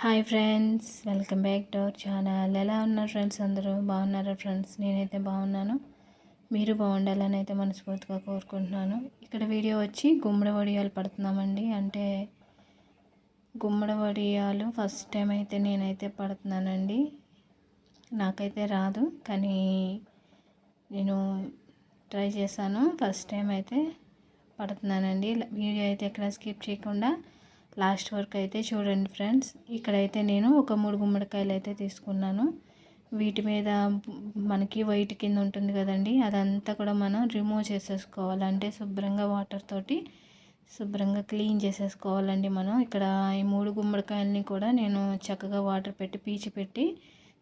Hi friends, welcome back to our channel. ఎలా ఉన్నారు friends? అందరూ బాగున్నారా ఫ్రెండ్స్? నేనైతే బాగున్నాను. మీరు బాగుండాలని అయితే మనస్ఫూర్తిగా కోరుకుంటున్నాను. ఇక్కడ వీడియో వచ్చి గుమ్మడి వడియాలు పడుతున్నామండి. అంటే గుమ్మడి వడియాలు ఫస్ట్ టైం అయితే నేనైతే పడుతున్నానండి. నాకైతే రాదు, కానీ నేను ట్రై చేశాను. ఫస్ట్ టైం అయితే పడుతున్నానండి. వీడియో అయితే ఎక్కడ స్కిప్ చేయకుండా లాస్ట్ వరకు అయితే చూడండి ఫ్రెండ్స్. ఇక్కడైతే నేను ఒక 3 గుమ్మడికాయలు అయితే తీసుకున్నాను. వీటి మీద మనకి వైట్ కింద ఉంటుంది కదండి, అదంతా కూడా మనం రిమూవ్ చేసేసుకోవాలి. అంటే శుభ్రంగా వాటర్ తోటి శుభ్రంగా క్లీన్ చేసేసుకోవాలండి. మనం ఇక్కడ ఈ 3 గుమ్మడికాయలని కూడా నేను చక్కగా వాటర్ పెట్టి పీచి పెట్టి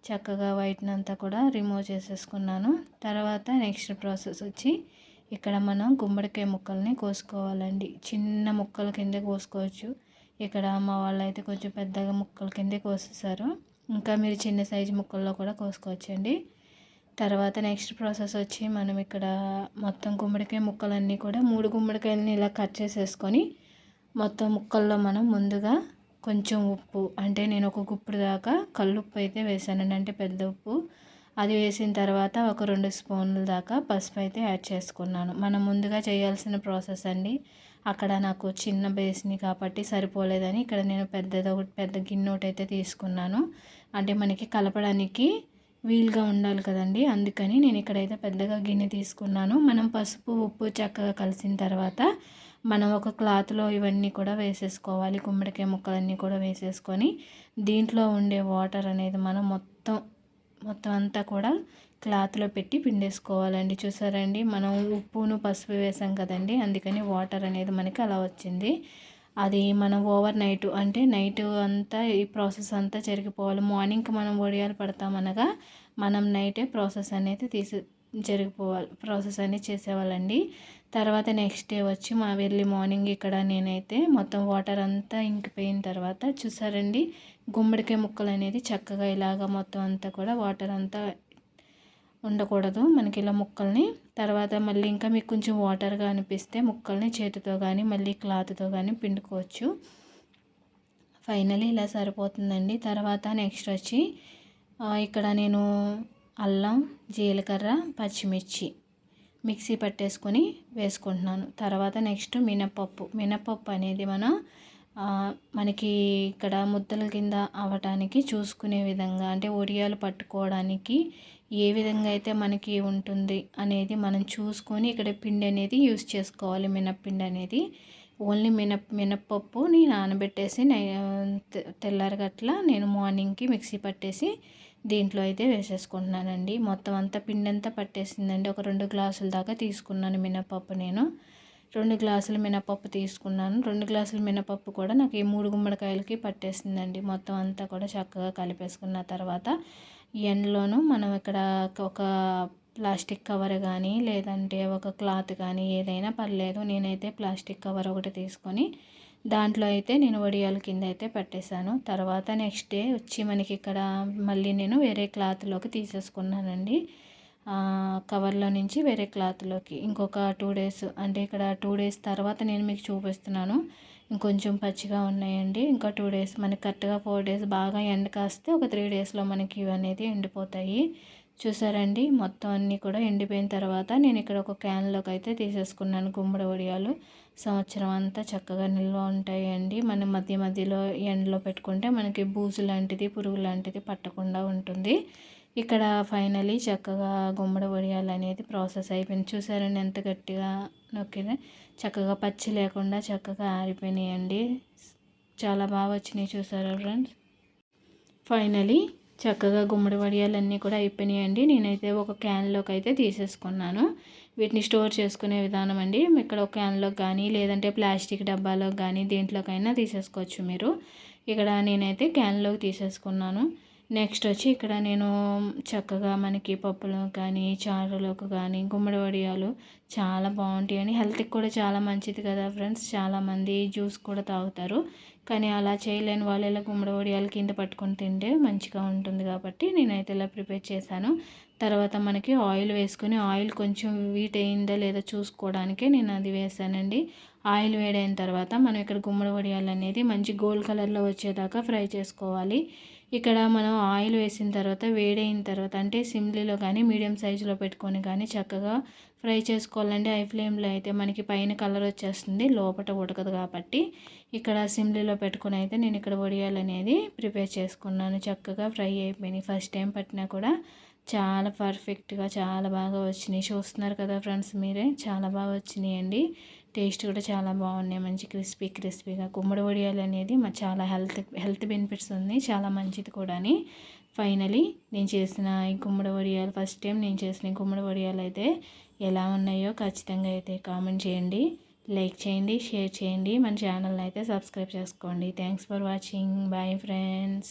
చక్కగా వైట్ని అంతా కూడా రిమూవ్ చేసేసుకున్నాను. తర్వాత నెక్స్ట్ ప్రాసెస్ వచ్చి ఇక్కడ మనం గుమ్మడికాయ ముక్కల్ని కోసుకోవాలండి. చిన్న ముక్కల కింద కోసుకోవచ్చు. ఇక్కడ మా వాళ్ళు అయితే కొంచెం పెద్దగా ముక్కల కిందే కోసేసారు. ఇంకా మీరు చిన్న సైజు ముక్కల్లో కూడా కోసుకోవచ్చండి. తర్వాత నెక్స్ట్ ప్రాసెస్ వచ్చి మనం ఇక్కడ మొత్తం గుమ్మడికాయ ముక్కలన్నీ కూడా 3 గుమ్మడికాయలని ఇలా కట్ చేసేసుకొని మొత్తం ముక్కల్లో మనం ముందుగా కొంచెం ఉప్పు, అంటే నేను ఒక గుప్పుడు దాకా కల్లుప్పు అయితే వేసానండి, అంటే పెద్ద ఉప్పు. అది వేసిన తర్వాత ఒక 2 స్పూన్ల దాకా పసుపు అయితే యాడ్ చేసుకున్నాను. మనం ముందుగా చేయాల్సిన ప్రాసెస్ అండి. అక్కడ నాకు చిన్న బేస్ని కాబట్టి సరిపోలేదని ఇక్కడ నేను పెద్ద గిన్నె ఒకటి అయితే తీసుకున్నాను. అంటే మనకి కలపడానికి వీలుగా ఉండాలి కదండి, అందుకని నేను ఇక్కడైతే పెద్దగా గిన్నె తీసుకున్నాను. మనం పసుపు ఉప్పు చక్కగా కలిసిన తర్వాత మనం ఒక క్లాత్లో ఇవన్నీ కూడా వేసేసుకోవాలి. గుమ్మడికాయ ముక్కలన్నీ కూడా వేసేసుకొని దీంట్లో ఉండే వాటర్ అనేది మనం మొత్తం అంతా కూడా క్లాత్లో పెట్టి పిండేసుకోవాలండి. చూసారండి, మనం ఉప్పును పసుపు వేసాం కదండి, అందుకని వాటర్ అనేది మనకి అలా వచ్చింది. అది మనం ఓవర్ నైట్, అంటే నైట్ అంతా ఈ ప్రాసెస్ అంతా జరిగిపోవాలి. మార్నింగ్కి మనం వడియాలు పడతామనగా మనం నైటే ప్రాసెస్ అనేది జరిగిపోవాలి, ప్రాసెస్ అనేది చేసేవాళ్ళండి. తర్వాత నెక్స్ట్ డే వచ్చి వెళ్ళి మార్నింగ్ ఇక్కడ నేనైతే మొత్తం వాటర్ అంతా ఇంకిపోయిన తర్వాత చూసారండి, గుమ్మడికాయ ముక్కలు అనేది చక్కగా ఇలాగ మొత్తం అంతా కూడా వాటర్ అంతా ఉండకూడదు మనకి ఇలా ముక్కల్ని. తర్వాత మళ్ళీ ఇంకా మీకు కొంచెం వాటర్గా అనిపిస్తే ముక్కల్ని చేతితో కానీ మళ్ళీ క్లాత్తో కానీ పిండుకోవచ్చు. ఫైనలీ ఇలా సరిపోతుందండి. తర్వాత నెక్స్ట్ వచ్చి ఇక్కడ నేను అల్లం, జీలకర్ర, పచ్చిమిర్చి మిక్సీ పట్టేసుకొని వేసుకుంటున్నాను. తర్వాత నెక్స్ట్ మినపప్పు అనేది మనకి ఇక్కడ ముద్దల కింద అవ్వటానికి చూసుకునే విధంగా, అంటే వడియాలు పట్టుకోవడానికి ఏ విధంగా అయితే మనకి ఉంటుంది అనేది మనం చూసుకొని ఇక్కడ పిండి అనేది యూస్ చేసుకోవాలి. మినప్పిండి అనేది ఓన్లీ మినప్పప్పుని నానబెట్టేసి తెల్లారగట్ల నేను మార్నింగ్కి మిక్సీ పట్టేసి దీంట్లో అయితే వేసేసుకుంటున్నానండి. మొత్తం అంతా పిండి అంతా పట్టేసిందండి. ఒక 2 గ్లాసుల దాకా తీసుకున్నాను మినపప్పు. నేను 2 గ్లాసుల మినపప్పు తీసుకున్నాను. 2 గ్లాసుల మినపప్పు కూడా నాకు ఈ 3 గుమ్మడికాయలకి పట్టేసిందండి. మొత్తం అంతా కూడా చక్కగా కలిపేసుకున్న తర్వాత ఎండలోనూ మనం ఇక్కడ ఒక ప్లాస్టిక్ కవర్ కానీ లేదంటే ఒక క్లాత్ కానీ ఏదైనా పర్లేదు. నేనైతే ప్లాస్టిక్ కవర్ ఒకటి తీసుకొని దాంట్లో అయితే నేను వడియాల కింద అయితే పెట్టేశాను. తర్వాత నెక్స్ట్ డే వచ్చి మనకి ఇక్కడ మళ్ళీ నేను వేరే క్లాత్లోకి తీసేసుకున్నానండి. కవర్లో నుంచి వేరే క్లాత్లోకి ఇంకొక 2 డేస్, అంటే ఇక్కడ 2 డేస్ తర్వాత నేను మీకు చూపిస్తున్నాను. ఇంకొంచెం పచ్చిగా ఉన్నాయండి. ఇంకా 2 డేస్ మనకి కరెక్ట్గా 4 డేస్ బాగా ఎండ కాస్తే ఒక 3 డేస్లో మనకి ఇవి అనేది ఎండిపోతాయి. చూసారండి, మొత్తం అన్నీ కూడా ఎండిపోయిన తర్వాత నేను ఇక్కడ ఒక క్యాన్లోకి అయితే తీసేసుకున్నాను. గుమ్మడి వడియాలు సంవత్సరం అంతా చక్కగా నిల్వ ఉంటాయండి. మనం మధ్య మధ్యలో ఎండలో పెట్టుకుంటే మనకి బూజు లాంటిది పురుగు లాంటిది పట్టకుండా ఉంటుంది. ఇక్కడ ఫైనలీ చక్కగా గుమ్మడి వడియాలు అనేది ప్రాసెస్ అయిపోయింది. చూసారండి ఎంత గట్టిగా నొక్కితే చక్కగా పచ్చి లేకుండా చక్కగా ఆరిపోయినాయండి. చాలా బాగా వచ్చినాయి. చూసారా ఫ్రెండ్స్, ఫైనలీ చక్కగా గుమ్మడి వడియాలన్నీ కూడా అయిపోయినాయండి. నేనైతే ఒక క్యాన్లోకి అయితే తీసేసుకున్నాను. వీటిని స్టోర్ చేసుకునే విధానం అండి, ఇక్కడ ఒక క్యాన్లోకి కానీ లేదంటే ప్లాస్టిక్ డబ్బాలోకి కానీ దేంట్లోకైనా తీసేసుకోవచ్చు మీరు. ఇక్కడ నేనైతే క్యాన్లోకి తీసేసుకున్నాను. నెక్స్ట్ వచ్చి ఇక్కడ నేను చక్కగా మనకి పప్పులో కానీ చారులోకి కానీ గుమ్మడి వడియాలు చాలా బాగుంటాయని, హెల్త్కి కూడా చాలా మంచిది కదా ఫ్రెండ్స్. చాలామంది జ్యూస్ కూడా తాగుతారు, కానీ అలా చేయలేని వాళ్ళు ఇలా గుమ్మడి వడియాలు కింద పట్టుకొని తింటే మంచిగా ఉంటుంది కాబట్టి నేనైతే ఇలా ప్రిపేర్ చేశాను. తర్వాత మనకి ఆయిల్ వేసుకొని ఆయిల్ కొంచెం వీట్ అయిందా లేదా చూసుకోవడానికే నేను అది వేసానండి. ఆయిల్ వేడైన తర్వాత మనం ఇక్కడ గుమ్మడి వడియాలు అనేది మంచి గోల్డ్ కలర్లో వచ్చేదాకా ఫ్రై చేసుకోవాలి. ఇక్కడ మనం ఆయిల్ వేసిన తర్వాత వేడైన తర్వాత అంటే సిమ్లీలో కానీ మీడియం సైజులో పెట్టుకొని కానీ చక్కగా ఫ్రై చేసుకోవాలండి. హై ఫ్లేమ్లో అయితే మనకి పైన కలర్ వచ్చేస్తుంది, లోపల ఉడకదు. కాబట్టి ఇక్కడ సిమ్లీలో పెట్టుకొని అయితే నేను ఇక్కడ వడియాలు అనేది ప్రిపేర్ చేసుకున్నాను. చక్కగా ఫ్రై అయిపోయినాయి. ఫస్ట్ టైం పట్టినా కూడా చాలా పర్ఫెక్ట్గా చాలా బాగా వచ్చినాయి. చూస్తున్నారు కదా ఫ్రెండ్స్, మీరే చాలా బాగా వచ్చినాయండి. టేస్ట్ కూడా చాలా బాగున్నాయి, మంచి క్రిస్పీగా. గుమ్మడి వడియాలు అనేది చాలా హెల్త్ బెనిఫిట్స్ ఉంది, చాలా మంచిది కూడా. ఫైనలీ నేను చేసిన ఈ గుమ్మడి వడియాలు ఫస్ట్ టైం నేను చేసిన ఈ గుమ్మడి వడియాలు అయితే ఎలా ఉన్నాయో ఖచ్చితంగా అయితే కామెంట్ చేయండి, లైక్ చేయండి, షేర్ చేయండి. మన ఛానల్ని అయితే సబ్స్క్రైబ్ చేసుకోండి. Thanks for watching. Bye friends.